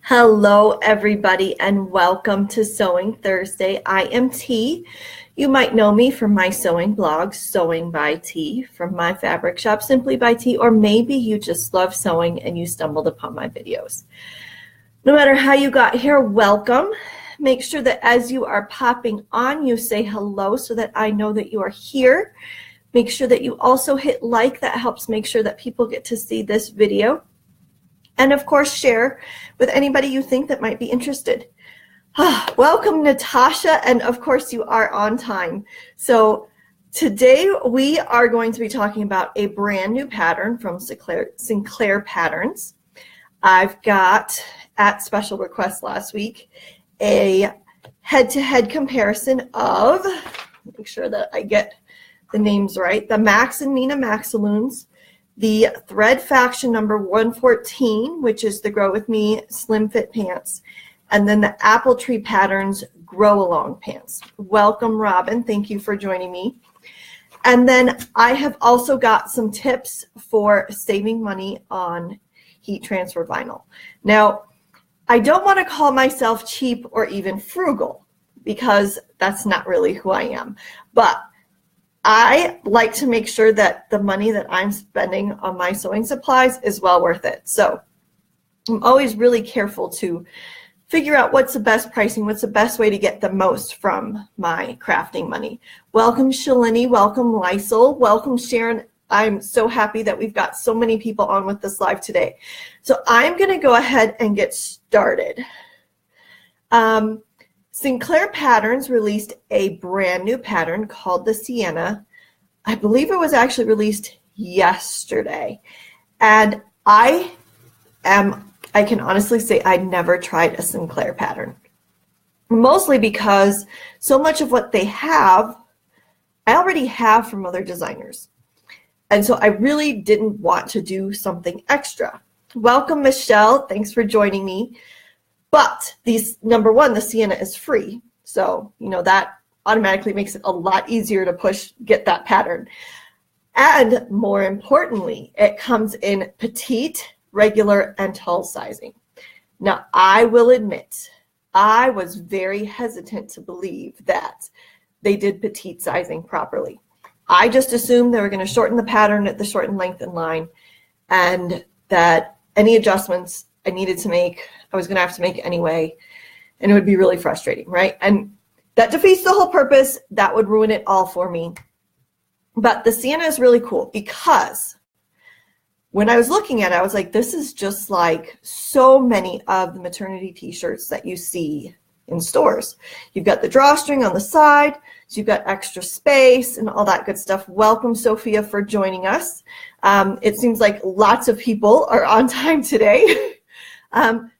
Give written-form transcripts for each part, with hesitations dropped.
Hello, everybody, and welcome to Sewing Thursday. I am T. You might know me from my sewing blog, Sewing by T, from my fabric shop, Simply by T, or maybe you just love sewing and you stumbled upon my videos. No matter how you got here, welcome. Make sure that as you are popping on, you say hello so that I know that you are here. Make sure that you also hit like. That helps make sure that people get to see this video. And of course, share with anybody you think that might be interested. Welcome, Natasha, and of course you are on time. So today we are going to be talking about a brand new pattern from Sinclair Patterns. I've got, at special request last week, a head-to-head comparison of, make sure that I get the names right, the Max and Meena Maxaloones, the Thread Faction number 114, which is the Grow With Me Slim Fit Pants, and then the Apple Tree Patterns Grow Along Pants. Welcome, Robin. Thank you for joining me. And then I have also got some tips for saving money on heat transfer vinyl. Now, I don't want to call myself cheap or even frugal because that's not really who I am. But I like to make sure that the money that I'm spending on my sewing supplies is well worth it. So I'm always really careful to figure out what's the best pricing, what's the best way to get the most from my crafting money. Welcome, Shalini. Welcome, Lysel. Welcome, Sharon. I'm so happy that we've got so many people on with this live today. So I'm going to go ahead and get started. Sinclair Patterns released a brand new pattern called the Sienna. I believe it was actually released yesterday. And I can honestly say I never tried a Sinclair pattern. Mostly because so much of what they have, I already have from other designers. And so I really didn't want to do something extra. Welcome, Michelle. Thanks for joining me. But number one, the Sienna is free. So, that automatically makes it a lot easier to get that pattern. And more importantly, it comes in petite, regular, and tall sizing. Now, I will admit, I was very hesitant to believe that they did petite sizing properly. I just assumed they were going to shorten the pattern at the shortened length and line, and that any adjustments I needed to make, I was going to have to make anyway, and it would be really frustrating, right? And that defeats the whole purpose. That would ruin it all for me. But the Sienna is really cool because when I was looking at it, I was like, this is just like so many of the maternity t-shirts that you see in stores. You've got the drawstring on the side, so you've got extra space and all that good stuff. Welcome, Sophia, for joining us. It seems like lots of people are on time today.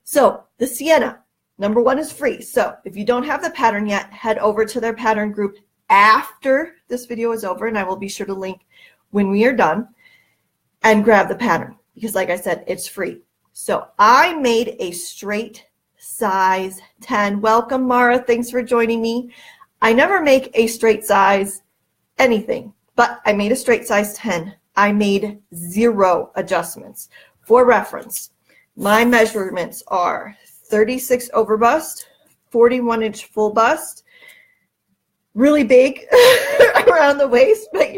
So the Sienna, number one, is free. So if you don't have the pattern yet, head over to their pattern group after this video is over, and I will be sure to link when we are done, and grab the pattern because, like I said, it's free. So I made a straight size 10. Welcome, Mara. Thanks for joining me. I never make a straight size anything, but I made a straight size 10. I made 0 adjustments. For reference, my measurements are 36 over bust, 41-inch full bust, really big around the waist, but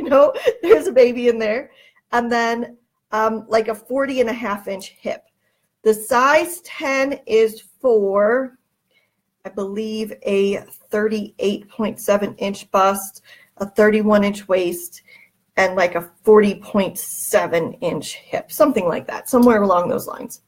there's a baby in there, and then like a 40.5-inch hip. The size 10 is for, I believe, a 38.7-inch bust, a 31-inch waist, and like a 40.7-inch hip, something like that, somewhere along those lines.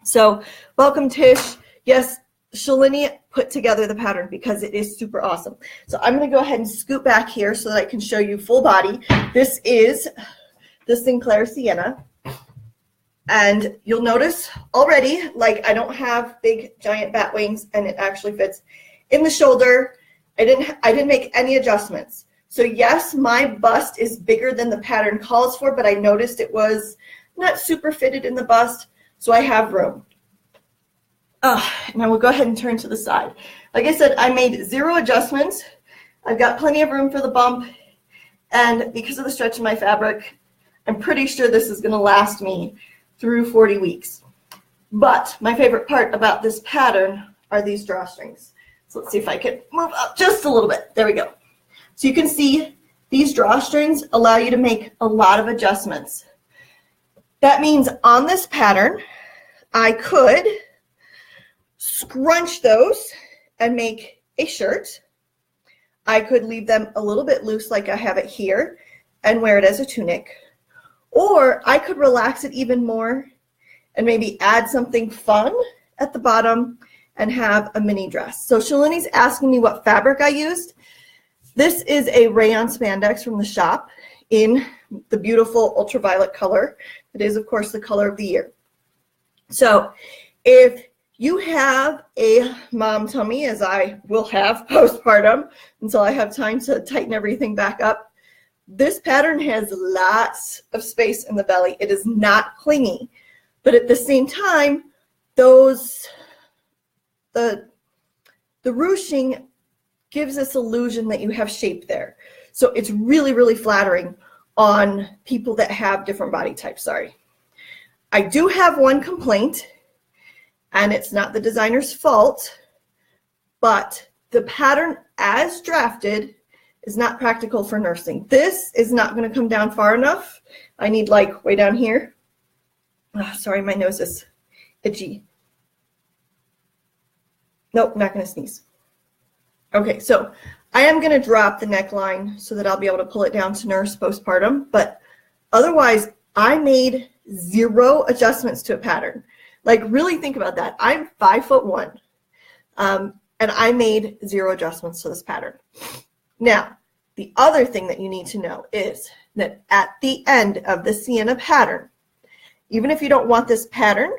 So welcome, Tish. Yes, Shalini put together the pattern because it is super awesome. So I'm going to go ahead and scoot back here so that I can show you full body. This is the Sinclair Sienna. And you'll notice already, like, I don't have big giant bat wings, and it actually fits in the shoulder. I didn't make any adjustments. So yes, my bust is bigger than the pattern calls for, but I noticed it was not super fitted in the bust. So I have room. Now we'll go ahead and turn to the side. Like I said, I made 0 adjustments. I've got plenty of room for the bump. And because of the stretch of my fabric, I'm pretty sure this is going to last me through 40 weeks. But my favorite part about this pattern are these drawstrings. So let's see if I can move up just a little bit. There we go. So you can see these drawstrings allow you to make a lot of adjustments. That means on this pattern, I could scrunch those and make a shirt. I could leave them a little bit loose like I have it here and wear it as a tunic. Or I could relax it even more and maybe add something fun at the bottom and have a mini dress. So Shalini's asking me what fabric I used. This is a rayon spandex from the shop in the beautiful ultraviolet color. It is, of course, the color of the year. So if you have a mom tummy, as I will have postpartum until I have time to tighten everything back up, this pattern has lots of space in the belly. It is not clingy, but at the same time, the ruching gives this illusion that you have shape there. So it's really, really flattering on people that have different body types. Sorry. I do have one complaint, and it's not the designer's fault, but the pattern as drafted is not practical for nursing. This is not going to come down far enough. I need like way down here. Oh, sorry, my nose is itchy. Nope, not going to sneeze. Okay, so I am going to drop the neckline so that I'll be able to pull it down to nurse postpartum, but otherwise I made 0 adjustments to a pattern. Like, really think about that. I'm 5'1", and I made 0 adjustments to this pattern. Now, the other thing that you need to know is that at the end of the Sienna pattern, even if you don't want this pattern,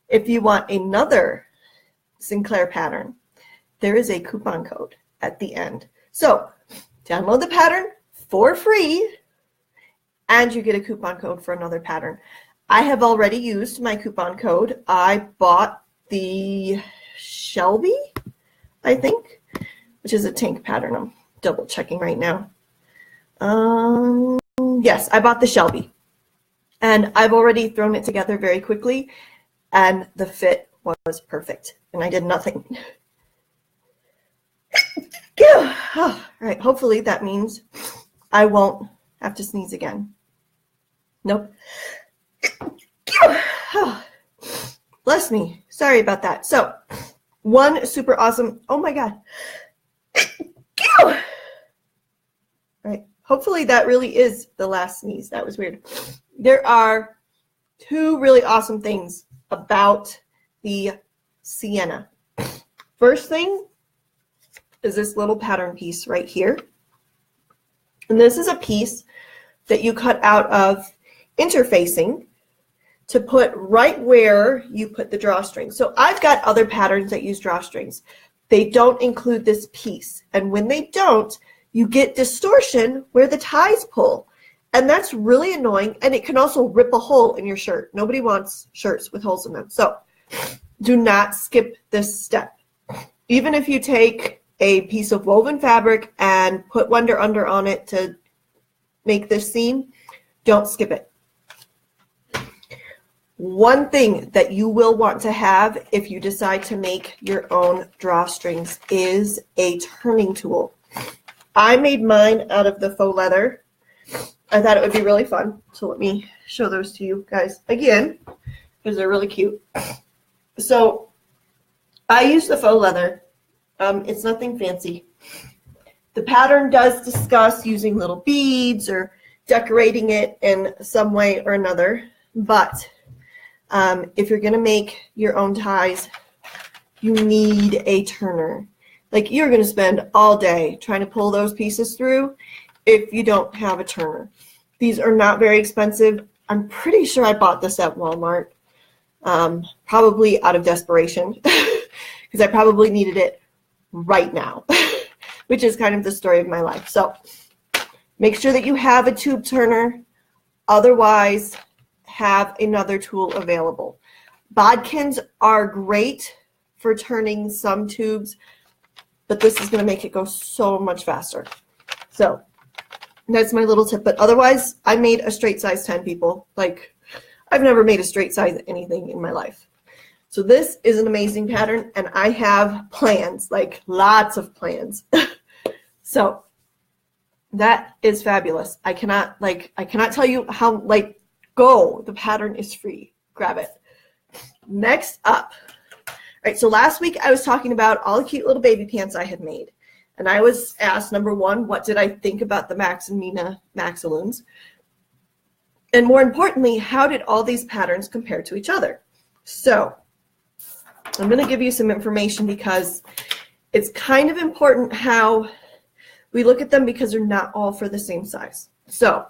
if you want another Sinclair pattern, there is a coupon code at the end. So download the pattern for free, and you get a coupon code for another pattern. I have already used my coupon code. I bought the Shelby, I think, which is a tank pattern. I'm double checking right now. Yes, I bought the Shelby. And I've already thrown it together very quickly, and the fit was perfect. And I did nothing. All right, hopefully that means I won't have to sneeze again. Nope. Bless me. Sorry about that. So, one super awesome, oh my God. All right, hopefully that really is the last sneeze. That was weird. There are 2 really awesome things about the Sienna. First thing is this little pattern piece right here. And this is a piece that you cut out of interfacing to put right where you put the drawstring. So I've got other patterns that use drawstrings. They don't include this piece. And when they don't, you get distortion where the ties pull. And that's really annoying. And it can also rip a hole in your shirt. Nobody wants shirts with holes in them. So do not skip this step. Even if you take a piece of woven fabric and put Wonder Under on it to make this seam, don't skip it. One thing that you will want to have if you decide to make your own drawstrings is a turning tool. I made mine out of the faux leather. I thought it would be really fun. So let me show those to you guys again, because they're really cute. So I use the faux leather. It's nothing fancy. The pattern does discuss using little beads or decorating it in some way or another, but if you're going to make your own ties, you need a turner. Like, you're going to spend all day trying to pull those pieces through if you don't have a turner. These are not very expensive. I'm pretty sure I bought this at Walmart, probably out of desperation, because I probably needed it right now, which is kind of the story of my life. So make sure that you have a tube turner. Otherwise, have another tool available. Bodkins are great for turning some tubes, but this is going to make it go so much faster. So that's my little tip. But otherwise, I made a straight size 10, people. Like, I've never made a straight size anything in my life. So this is an amazing pattern, and I have plans, like lots of plans. So that is fabulous. I cannot tell you how, like, go. The pattern is free. Grab it. Next up. All right, so last week I was talking about all the cute little baby pants I had made. And I was asked, number one, what did I think about the Max and Meena Maxaloones? And more importantly, how did all these patterns compare to each other? So I'm going to give you some information because it's kind of important how we look at them, because they're not all for the same size. So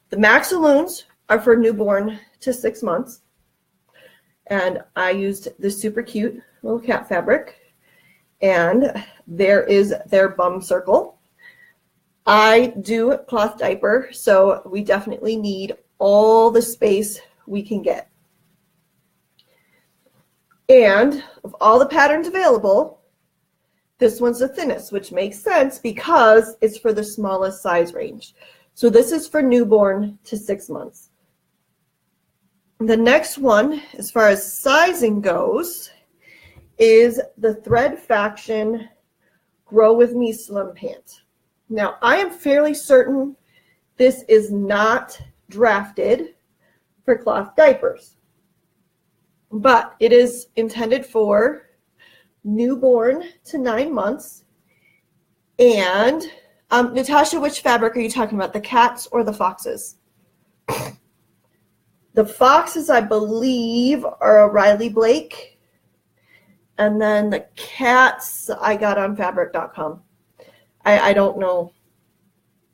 the Maxaloones are for newborn to 6 months. And I used this super cute little cat fabric. And there is their bum circle. I do cloth diaper, so we definitely need all the space we can get. And of all the patterns available, this one's the thinnest, which makes sense because it's for the smallest size range. So this is for newborn to 6 months. The next one, as far as sizing goes, is the Thread Faction Grow With Me Slim Pant. Now, I am fairly certain this is not drafted for cloth diapers, but it is intended for newborn to 9 months. And Natasha, which fabric are you talking about, the cats or the foxes? The foxes, I believe, are a Riley Blake, and then the cats I got on fabric.com. I don't know.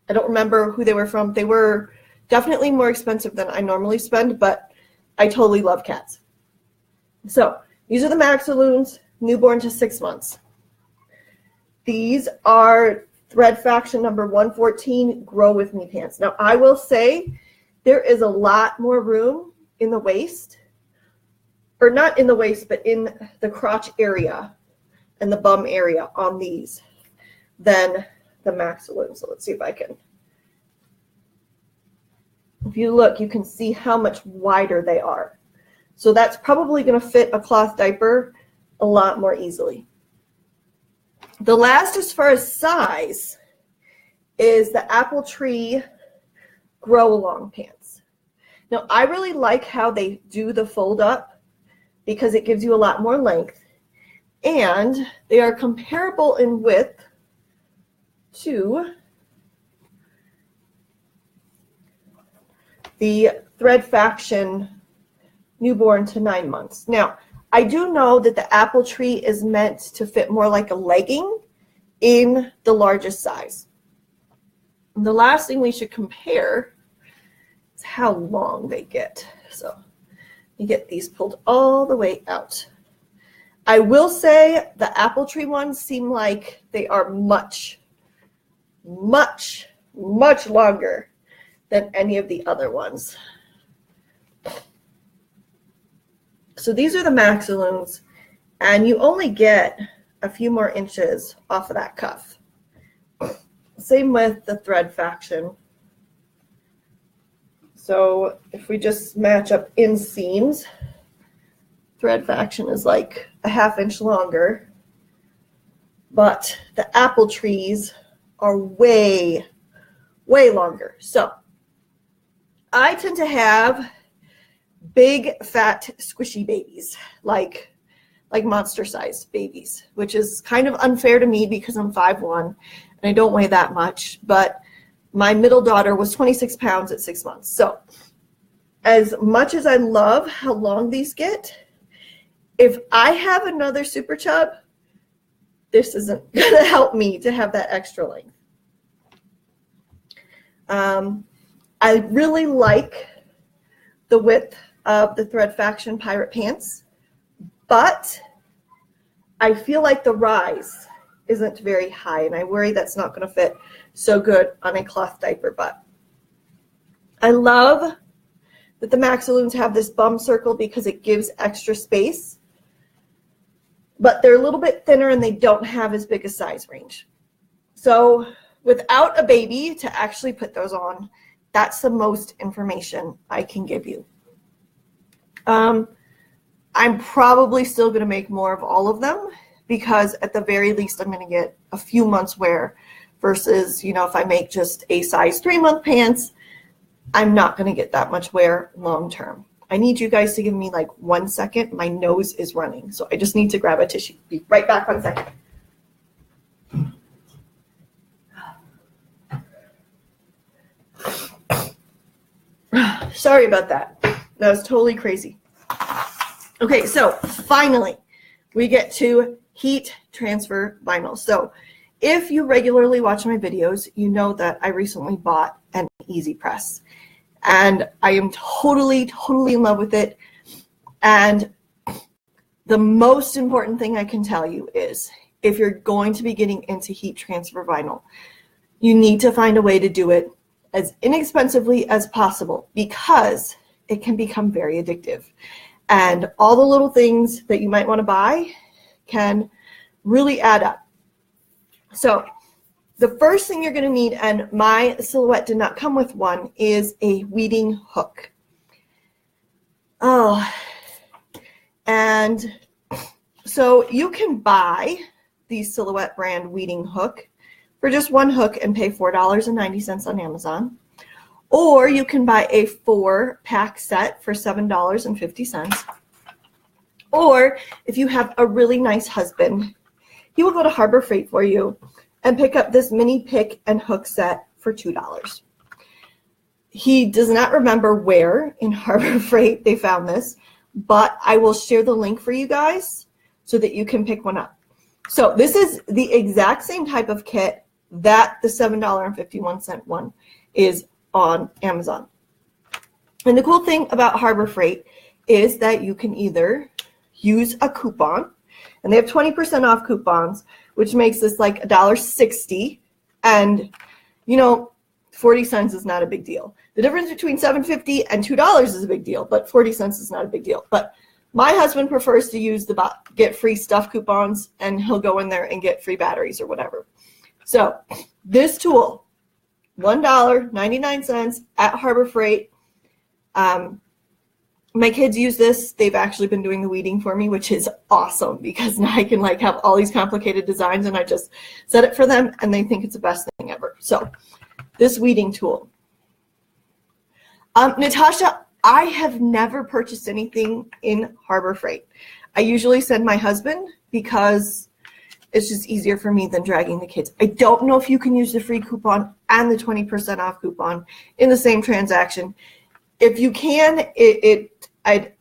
I don't remember who they were from. They were definitely more expensive than I normally spend, but I totally love cats. So these are the Maxaloones, newborn to 6 months. These are Thread Faction number 114, Grow With Me pants. Now, I will say there is a lot more room in the waist, or not in the waist, but in the crotch area and the bum area on these than the Maxaloones. So let's see if I can. If you look, you can see how much wider they are. So that's probably going to fit a cloth diaper a lot more easily. The last, as far as size, is the Apple Tree Grow Along pants. Now, I really like how they do the fold up because it gives you a lot more length, and they are comparable in width to the Thread Faction newborn to 9 months. Now, I do know that the Apple Tree is meant to fit more like a legging in the largest size. And the last thing we should compare is how long they get. So you get these pulled all the way out. I will say the Apple Tree ones seem like they are much longer than any of the other ones. So these are the Maxaloones, and you only get a few more inches off of that cuff. Same with the Thread Faction. So if we just match up inseams, Thread Faction is like a ½ inch longer, but the Apple Trees are way longer. So I tend to have big, fat, squishy babies, like monster-sized babies, which is kind of unfair to me because I'm 5'1", and I don't weigh that much, but my middle daughter was 26 pounds at 6 months. So as much as I love how long these get, if I have another super chub, this isn't going to help me to have that extra length. I really like the width of the Thread Faction Pirate Pants, but I feel like the rise isn't very high, and I worry that's not going to fit so good on a cloth diaper butt. I love that the Maxaloones have this bum circle because it gives extra space, but they're a little bit thinner and they don't have as big a size range. So without a baby to actually put those on, that's the most information I can give you. I'm probably still going to make more of all of them because at the very least I'm going to get a few months wear versus, you know, if I make just a size 3-month pants, I'm not going to get that much wear long term. I need you guys to give me like 1 second. My nose is running, so I just need to grab a tissue. Be right back 1 second. Sorry about that. That was totally crazy. Okay, so finally, we get to heat transfer vinyl. So if you regularly watch my videos, you know that I recently bought an Easy Press. And I am totally in love with it. And the most important thing I can tell you is if you're going to be getting into heat transfer vinyl, you need to find a way to do it as inexpensively as possible because it can become very addictive. And all the little things that you might want to buy can really add up. So the first thing you're going to need, and my silhouette did not come with one, is a weeding hook. Oh, and so you can buy the Silhouette brand weeding hook for just one hook and pay $4.90 on Amazon. Or you can buy a 4-pack set for $7.50. Or if you have a really nice husband, he will go to Harbor Freight for you and pick up this mini pick and hook set for $2. He does not remember where in Harbor Freight they found this, but I will share the link for you guys so that you can pick one up. So this is the exact same type of kit that the $7.51 one is on Amazon. And the cool thing about Harbor Freight is that you can either use a coupon, and they have 20% off coupons, which makes this like $1.60, and you know, 40 cents is not a big deal. The difference between $7.50 and $2 is a big deal, but 40 cents is not a big deal. But my husband prefers to use the get free stuff coupons, and he'll go in there and get free batteries or whatever. So this tool, $1.99 at Harbor Freight. My kids use this. They've actually been doing the weeding for me, which is awesome because now I can like have all these complicated designs and I just set it for them and they think it's the best thing ever. So this weeding tool. Natasha, I have never purchased anything in Harbor Freight. I usually send my husband because it's just easier for me than dragging the kids. I don't know if you can use the free coupon and the 20% off coupon in the same transaction. If you can, I'd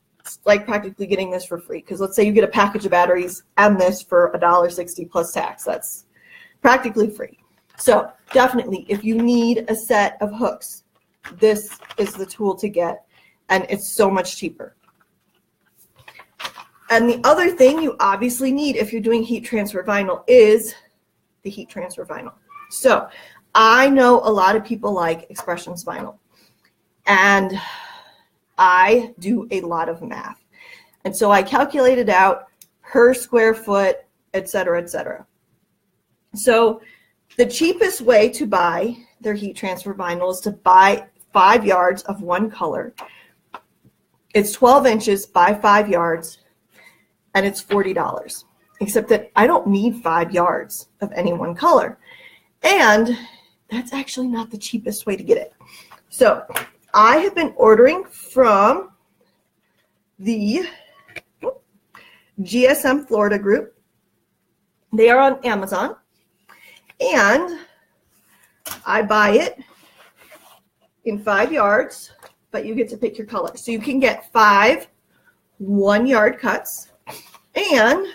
like practically getting this for free because let's say you get a package of batteries and this for $1.60 plus tax. That's practically free. So definitely, if you need a set of hooks, this is the tool to get, and it's so much cheaper. And the other thing you obviously need if you're doing heat transfer vinyl is the heat transfer vinyl. So I know a lot of people like Expressions vinyl, and I do a lot of math. And so I calculated out per square foot, et cetera, et cetera. So the cheapest way to buy their heat transfer vinyl is to buy 5 yards of one color. It's 12 inches by 5 yards, and it's $40. Except that I don't need 5 yards of any one color. And that's actually not the cheapest way to get it. So I have been ordering from the GSM Florida group. They are on Amazon. And I buy it in 5 yards, but you get to pick your color. So you can get 5 1-yard cuts, and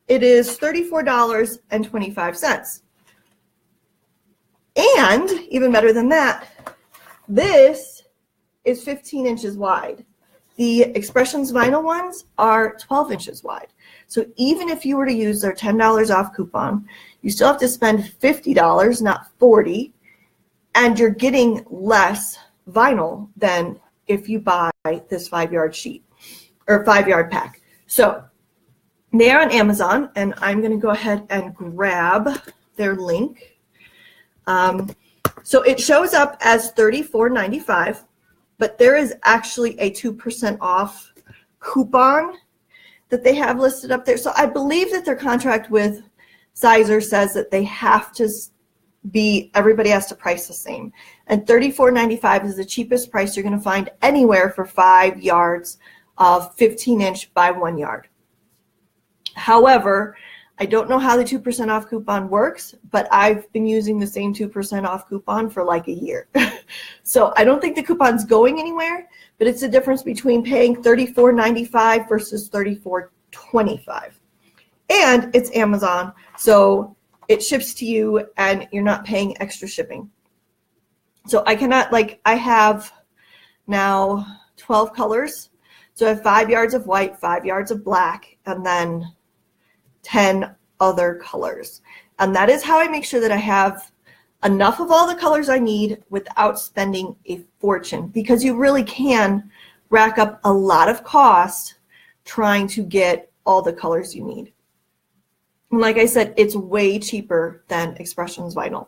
it is $34.25. And even better than that, this is 15 inches wide. The Expressions vinyl ones are 12 inches wide. So even if you were to use their $10 off coupon, you still have to spend $50, not $40, and you're getting less vinyl than if you buy this 5-yard sheet or 5-yard pack. So they are on Amazon, and I'm going to go ahead and grab their link. So it shows up as $34.95, but there is actually a 2% off coupon that they have listed up there. So I believe that their contract with Siser says that they have to everybody has to price the same. And $34.95 is the cheapest price you're going to find anywhere for 5 yards of 15-inch by 1 yard. However, I don't know how the 2% off coupon works, but I've been using the same 2% off coupon for like a year. So I don't think the coupon's going anywhere, but it's the difference between paying $34.95 versus $34.25. And it's Amazon, so it ships to you and you're not paying extra shipping. So I cannot, I have now 12 colors. So I have 5 yards of white, 5 yards of black, and then 10 other colors. And that is how I make sure that I have enough of all the colors I need without spending a fortune, because you really can rack up a lot of cost trying to get all the colors you need. And like I said, it's way cheaper than Expressions vinyl.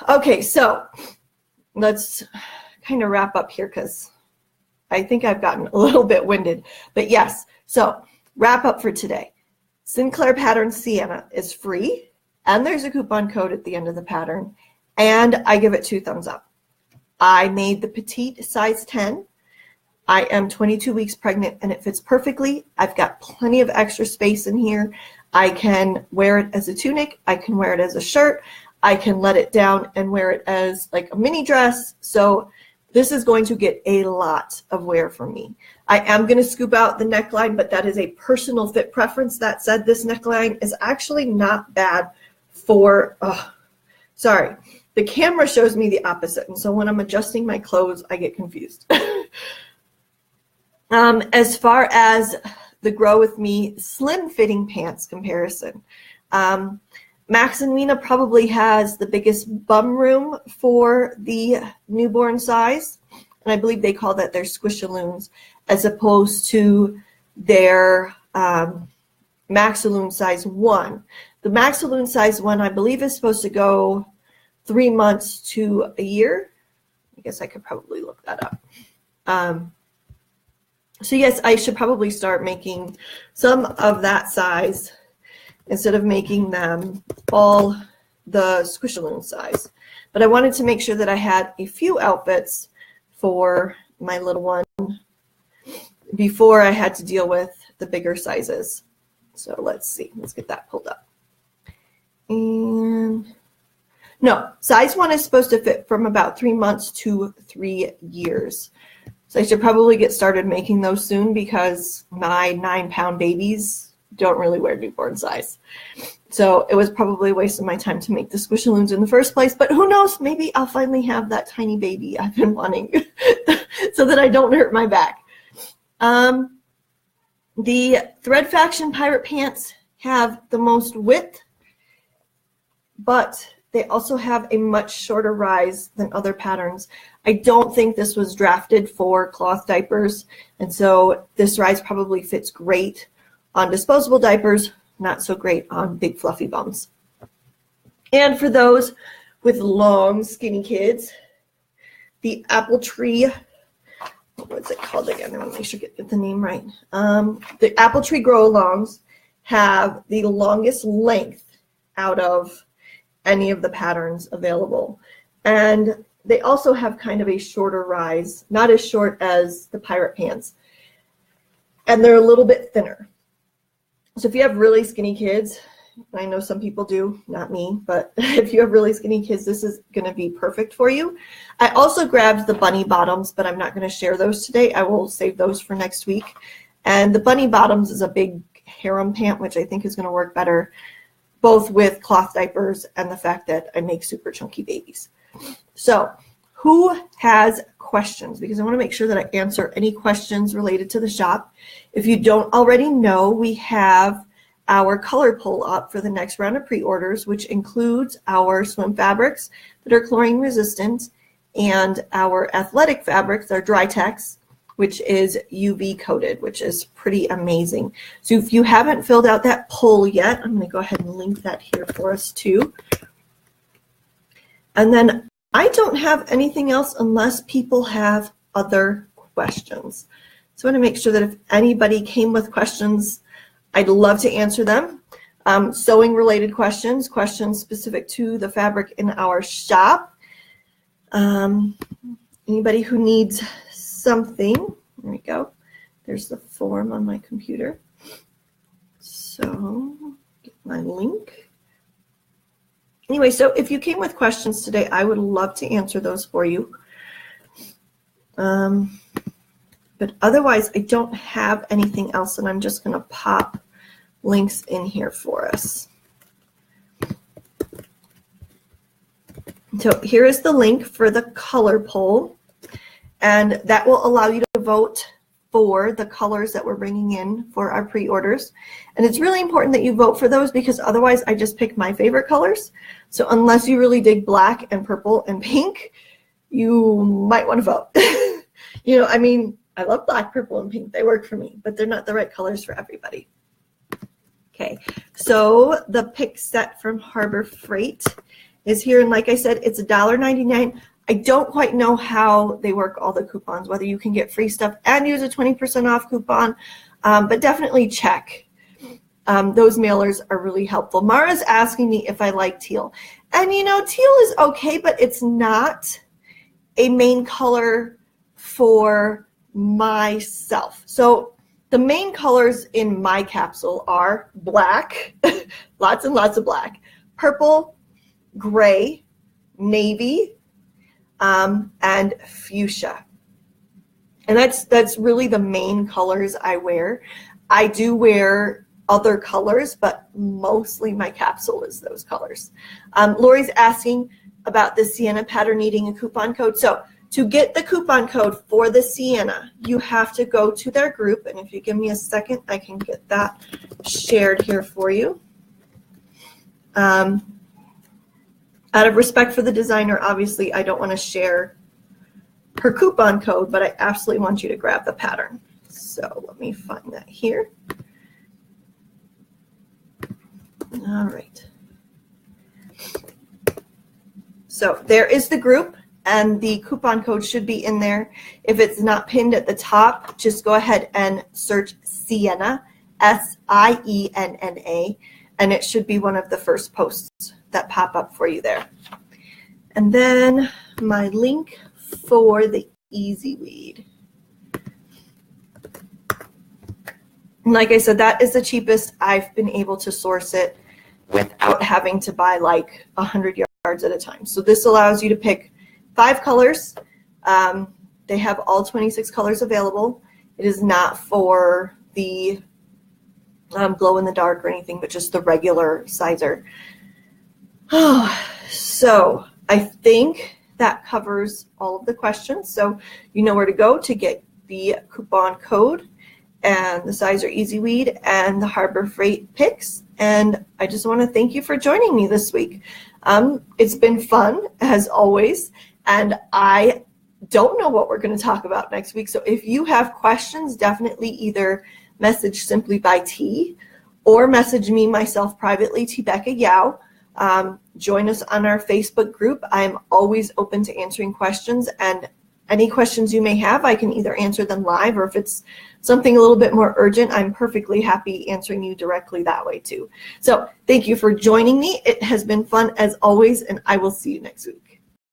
Okay, so let's kind of wrap up here because I think I've gotten a little bit winded. But yes, so wrap up for today. Sinclair pattern Sienna is free, and there's a coupon code at the end of the pattern, and I give it 2 thumbs up. I made the petite size 10. I am 22 weeks pregnant, and it fits perfectly. I've got plenty of extra space in here. I can wear it as a tunic. I can wear it as a shirt. I can let it down and wear it as like a mini dress. So this is going to get a lot of wear from me. I am going to scoop out the neckline, but that is a personal fit preference. That said, this neckline is actually not bad for, sorry, the camera shows me the opposite. And so when I'm adjusting my clothes, I get confused. As far as the Grow With Me slim fitting pants comparison, Max and Meena probably has the biggest bum room for the newborn size. And I believe they call that their Squishalloons, as opposed to their Maxaloone size 1. The Maxaloone size 1, I believe, is supposed to go 3 months to a year. I guess I could probably look that up. So yes, I should probably start making some of that size instead of making them all the Squishalloon size. But I wanted to make sure that I had a few outfits for my little one before I had to deal with the bigger sizes. So let's see, let's get that pulled up. And no, size 1 is supposed to fit from about 3 months to 3 years. So I should probably get started making those soon because my 9-pound babies don't really wear newborn size. So it was probably a waste of my time to make the Squishalloons in the first place, but who knows, maybe I'll finally have that tiny baby I've been wanting so that I don't hurt my back. The Thread Faction Pirate Pants have the most width, but they also have a much shorter rise than other patterns. I don't think this was drafted for cloth diapers, and so this rise probably fits great on disposable diapers, not so great on big fluffy bums. And for those with long skinny kids, the Apple Tree, what's it called again? I want to make sure I get the name right. The Apple Tree Grow-Alongs have the longest length out of any of the patterns available. And they also have kind of a shorter rise, not as short as the Pirate Pants. And they're a little bit thinner. So if you have really skinny kids, I know some people do, not me, but if you have really skinny kids, this is going to be perfect for you. I also grabbed the bunny bottoms, but I'm not going to share those today. I will save those for next week. And the bunny bottoms is a big harem pant, which I think is going to work better both with cloth diapers and the fact that I make super chunky babies. So who has questions? Because I want to make sure that I answer any questions related to the shop. If you don't already know, we have our color pull up for the next round of pre-orders, which includes our swim fabrics that are chlorine resistant and our athletic fabrics, our Dry-Tex, which is UV coated, which is pretty amazing. So if you haven't filled out that poll yet, I'm going to go ahead and link that here for us too. And then I don't have anything else unless people have other questions. So I want to make sure that if anybody came with questions, I'd love to answer them. Sewing related questions, questions specific to the fabric in our shop. Anybody who needs something, there we go. There's the form on my computer. So get my link. Anyway, so if you came with questions today, I would love to answer those for you. But otherwise, I don't have anything else, and I'm just going to pop links in here for us. So here is the link for the color poll, and that will allow you to vote for the colors that we're bringing in for our pre-orders. And it's really important that you vote for those because otherwise I just pick my favorite colors. So unless you really dig black and purple and pink, you might want to vote. You know, I mean, I love black, purple, and pink. They work for me, but they're not the right colors for everybody. Okay, so the pick set from Harbor Freight is here. And like I said, it's $1.99. I don't quite know how they work all the coupons, whether you can get free stuff and use a 20% off coupon, but definitely check. Those mailers are really helpful. Mara's asking me if I like teal. And you know, teal is okay, but it's not a main color for myself. So the main colors in my capsule are black, lots and lots of black, purple, gray, navy, and fuchsia. And that's really the main colors I wear. I do wear other colors, but mostly my capsule is those colors. Lori's asking about the Sienna pattern needing a coupon code. So to get the coupon code for the Sienna, you have to go to their group. And if you give me a second, I can get that shared here for you. Out of respect for the designer, obviously, I don't want to share her coupon code, but I absolutely want you to grab the pattern. So let me find that here. All right. So there is the group, and the coupon code should be in there. If it's not pinned at the top, just go ahead and search Sienna, S-I-E-N-N-A, and it should be one of the first posts that pop up for you there. And then my link for the Easy Weed. Like I said, that is the cheapest I've been able to source it without having to buy like 100 yards at a time. So this allows you to pick 5 colors. They have all 26 colors available. It is not for the glow in the dark or anything, but just the regular Siser. So I think that covers all of the questions. So you know where to go to get the coupon code and the Siser Easy Weed and the Harbor Freight picks. And I just want to thank you for joining me this week. It's been fun as always, and I don't know what we're going to talk about next week. So if you have questions, definitely either message Simply by T or message me myself privately, T Becca Yao. Join us on our Facebook group. I'm always open to answering questions, and any questions you may have, I can either answer them live, or if it's something a little bit more urgent, I'm perfectly happy answering you directly that way too. So thank you for joining me. It has been fun as always, and I will see you next week.